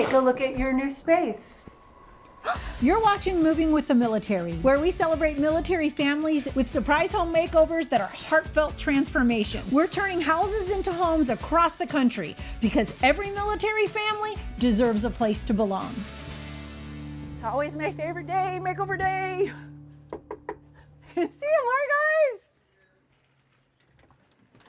take a look at your new space. You're watching Moving with the Military, where we celebrate military families with surprise home makeovers that are heartfelt transformations. We're turning houses into homes across the country because every military family deserves a place to belong. It's always my favorite day, makeover day. See you, more guys.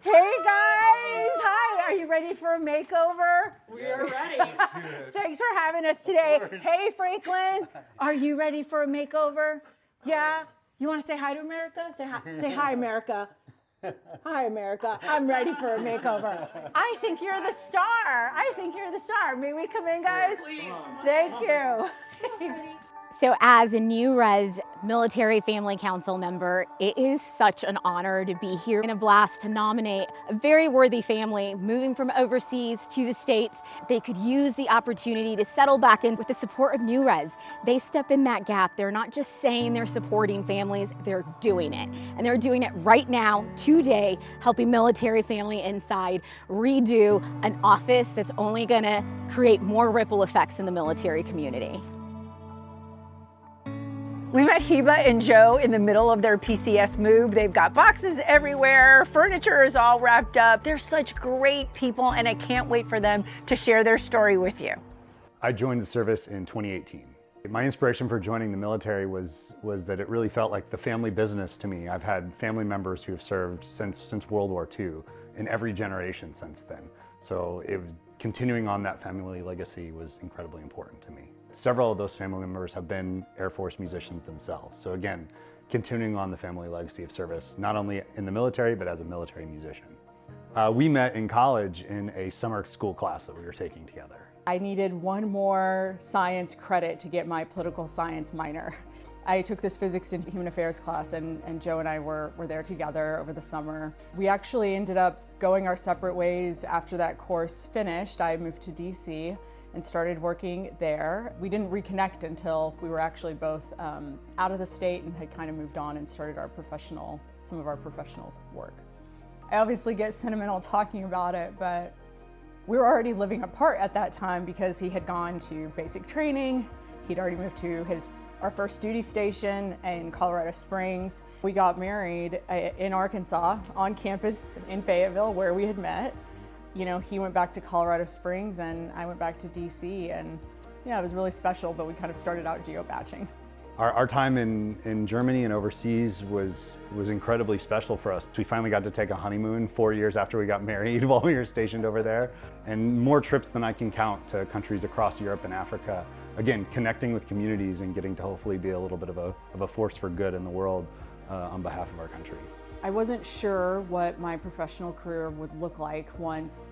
Hey guys, hi, are you ready for a makeover? We are ready. Let's do it. Thanks for having us today. Hey Franklin, are you ready for a makeover? Yeah? You want to say hi to America? Say hi, America. Hi, America. I'm ready for a makeover. I think you're the star. May we come in, guys? Please. Thank you. So as a new res military family council member, it is such an honor to be here and a blast to nominate a very worthy family moving from overseas to the States. They could use the opportunity to settle back in with the support of new res. They step in that gap. They're not just saying they're supporting families, they're doing it. And they're doing it right now, today, helping military family inside redo an office that's only gonna create more ripple effects in the military community. We met Heba and Joe in the middle of their PCS move. They've got boxes everywhere, furniture is all wrapped up. They're such great people, and I can't wait for them to share their story with you. I joined the service in 2018. My inspiration for joining the military was that it really felt like the family business to me. I've had family members who have served since World War II in every generation since then. So continuing on that family legacy was incredibly important to me. Several of those family members have been Air Force musicians themselves. So again, continuing on the family legacy of service, not only in the military, but as a military musician. We met in college in a summer school class that we were taking together. I needed one more science credit to get my political science minor. I took this physics and human affairs class, and Joe and I were there together over the summer. We actually ended up going our separate ways after that course finished. I moved to DC and started working there. We didn't reconnect until we were actually both out of the state and had kind of moved on and started some of our professional work. I obviously get sentimental talking about it, but we were already living apart at that time because he had gone to basic training. He'd already moved to our first duty station in Colorado Springs. We got married in Arkansas on campus in Fayetteville where we had met. You know, he went back to Colorado Springs and I went back to DC, and yeah, it was really special, but we kind of started out geo-batching. Our time in Germany and overseas was incredibly special for us. We finally got to take a honeymoon 4 years after we got married while we were stationed over there, and more trips than I can count to countries across Europe and Africa. Again, connecting with communities and getting to hopefully be a little bit of a force for good in the world on behalf of our country. I wasn't sure what my professional career would look like once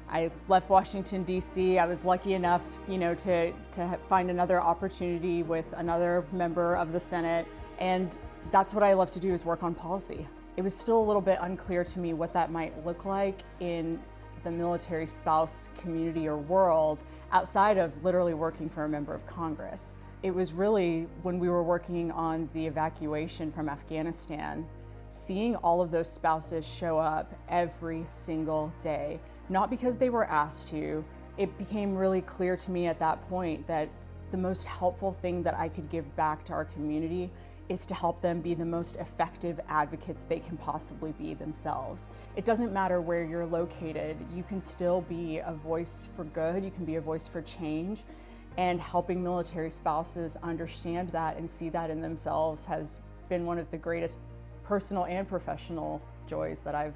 I left Washington, D.C. I was lucky enough, to find another opportunity with another member of the Senate, and that's what I love to do, is work on policy. It was still a little bit unclear to me what that might look like in the military spouse community or world outside of literally working for a member of Congress. It was really when we were working on the evacuation from Afghanistan, seeing all of those spouses show up every single day, not because they were asked to. It became really clear to me at that point that the most helpful thing that I could give back to our community is to help them be the most effective advocates they can possibly be themselves. It doesn't matter where you're located, you can still be a voice for good, you can be a voice for change, and helping military spouses understand that and see that in themselves has been one of the greatest personal and professional joys that I've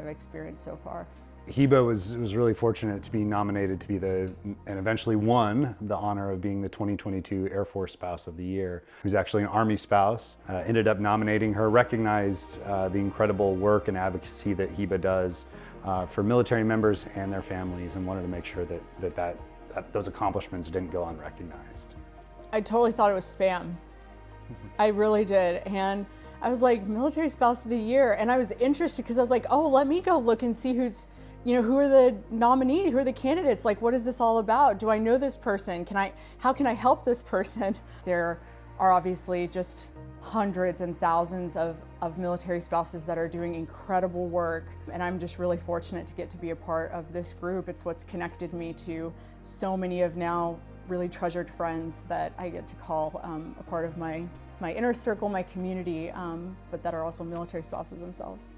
experienced so far. Heba was really fortunate to be nominated to be and eventually won the honor of being the 2022 Air Force Spouse of the Year. Who's actually an Army spouse. Ended up nominating her, recognized the incredible work and advocacy that Heba does for military members and their families, and wanted to make sure that those accomplishments didn't go unrecognized. I totally thought it was spam. I really did. And I was like, Military Spouse of the Year. And I was interested because I was like, oh, let me go look and see who are the nominees, who are the candidates? Like, what is this all about? Do I know this person? How can I help this person? There are obviously just hundreds and thousands of military spouses that are doing incredible work. And I'm just really fortunate to get to be a part of this group. It's what's connected me to so many of now really treasured friends that I get to call a part of my inner circle, my community, but that are also military spouses themselves.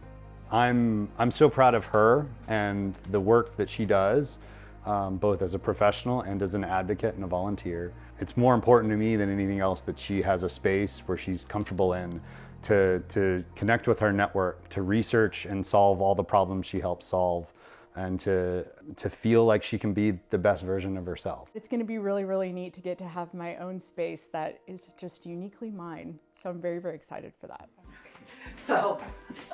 I'm so proud of her and the work that she does, both as a professional and as an advocate and a volunteer. It's more important to me than anything else that she has a space where she's comfortable in to connect with her network, to research and solve all the problems she helps solve, and to feel like she can be the best version of herself. It's going to be really, really neat to get to have my own space that is just uniquely mine. So I'm very, very excited for that. So,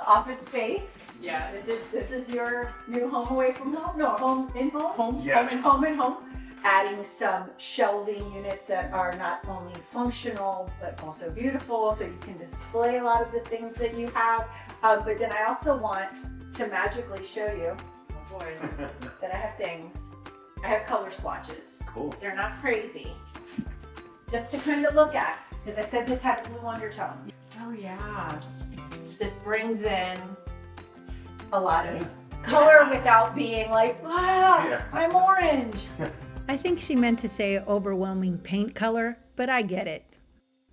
office space. Yes. This is your new home away from home. No, home in home. Home, Yeah. home and Home and home. Adding some shelving units that are not only functional but also beautiful, so you can display a lot of the things that you have. But then I also want to magically show you, oh boy, that I have things. I have color swatches. Cool. They're not crazy. Just to kind of look at, because I said this had a blue undertone. Oh yeah. This brings in a lot of color without being like, wow, Yeah. I'm orange. I think she meant to say overwhelming paint color, but I get it.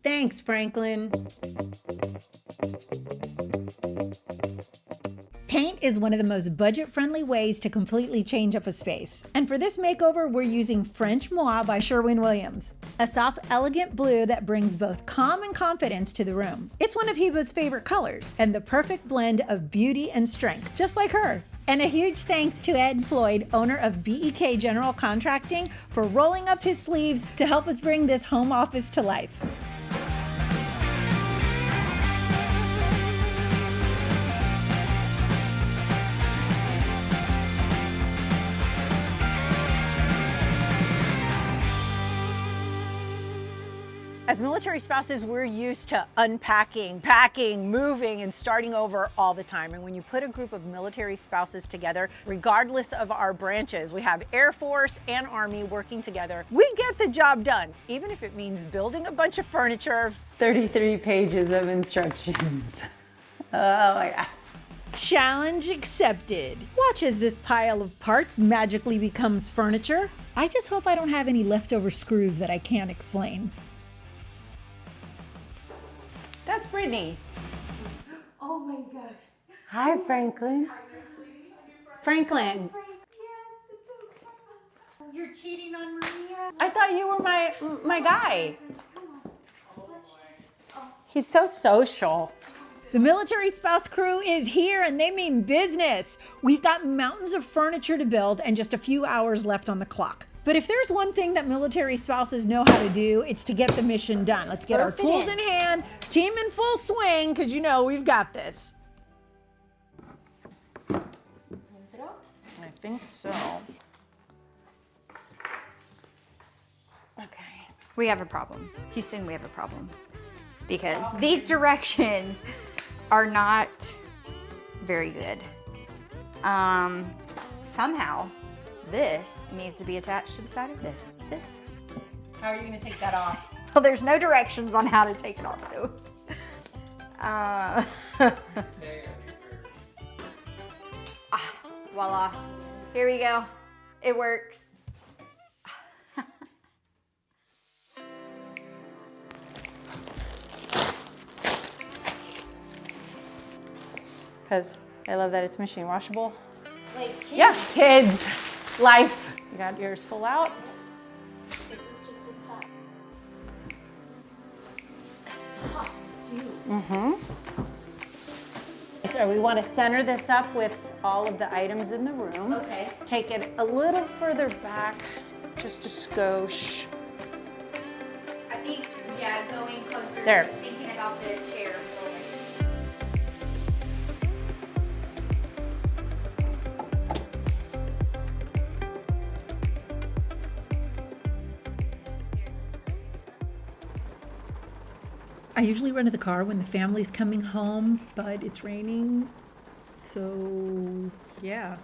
Thanks, Franklin. Paint is one of the most budget-friendly ways to completely change up a space. And for this makeover, we're using French Moire by Sherwin-Williams, a soft, elegant blue that brings both calm and confidence to the room. It's one of Heba's favorite colors, and the perfect blend of beauty and strength, just like her. And a huge thanks to Ed Floyd, owner of BEK General Contracting, for rolling up his sleeves to help us bring this home office to life. As military spouses, we're used to unpacking, packing, moving, and starting over all the time. And when you put a group of military spouses together, regardless of our branches, we have Air Force and Army working together, we get the job done, even if it means building a bunch of furniture. 33 pages of instructions. Oh my God. Challenge accepted. Watch as this pile of parts magically becomes furniture. I just hope I don't have any leftover screws that I can't explain. That's Brittany. Oh my gosh. Hi, Franklin. Franklin, You're cheating on Maria? I thought you were my guy. He's so social. The military spouse crew is here and they mean business. We've got mountains of furniture to build and just a few hours left on the clock. But if there's one thing that military spouses know how to do, it's to get the mission done. Let's get our tools in hand, team in full swing, because you know we've got this. I think so. Okay. We have a problem. Houston, we have a problem. Because these directions are not very good. Somehow, this needs to be attached to the side of this. How are you going to take that off? Well, there's no directions on how to take it off, so. Voila. Here we go. It works. Because I love that it's machine washable. Like kids. Yeah, kids, life. You got yours full out. This is just inside. So we want to center this up with all of the items in the room. Okay. Take it a little further back, just a skosh. I think, yeah, going closer. There. Just thinking about the chair. I usually run to the car when the family's coming home, but it's raining, so yeah.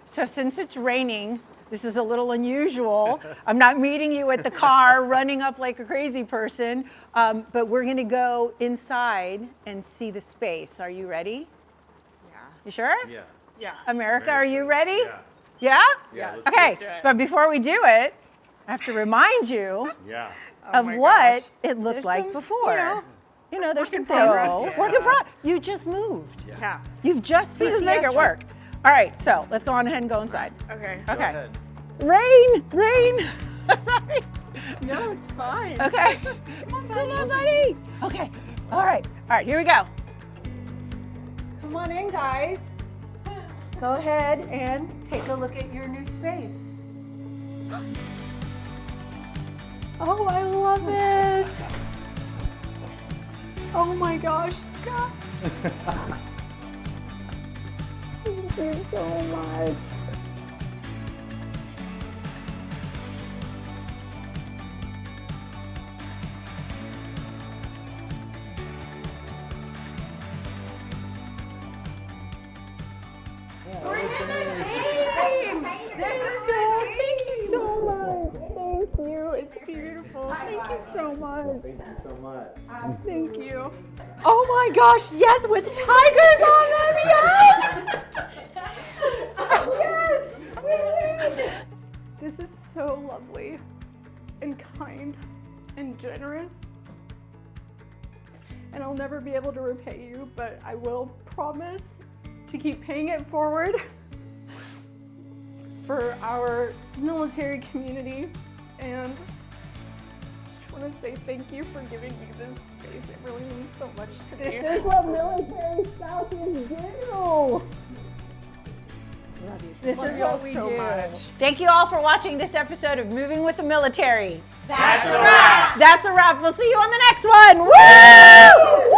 So since it's raining, this is a little unusual. I'm not meeting you at the car, running up like a crazy person, but we're gonna go inside and see the space. Are you ready? Yeah. You sure? Yeah. Yeah. America, are you ready? Yeah. Yeah? Yes. Okay, but before we do it, I have to remind you Yeah. of my what gosh. it looked There's like some, before. You know, there's some progress. things. Work in progress. You just moved. Yeah. You've just You just make it PCS'd. work. All right, so let's go on ahead and go inside. Okay. Okay. Rain. Sorry. No, it's fine. Okay. Come on, buddy. Okay. All right, here we go. Come on in, guys. Go ahead and take a look at your new space. Oh, I love it. Oh my gosh. God. Thank you so much. Thank you so much. Thank you. It's beautiful. Thank you so much. Thank you so much. Thank you. Oh my gosh, yes, with tigers on them, yes! Yes! This is so lovely and kind and generous. And I'll never be able to repay you, but I will promise to keep paying it forward for our military community. And I just want to say thank you for giving me this space. It really means so much to me. This is what military spouses do. This is what we so do. much. Thank you all for watching this episode of Moving with the Military. That's a wrap. That's a wrap. We'll see you on the next one. Woo!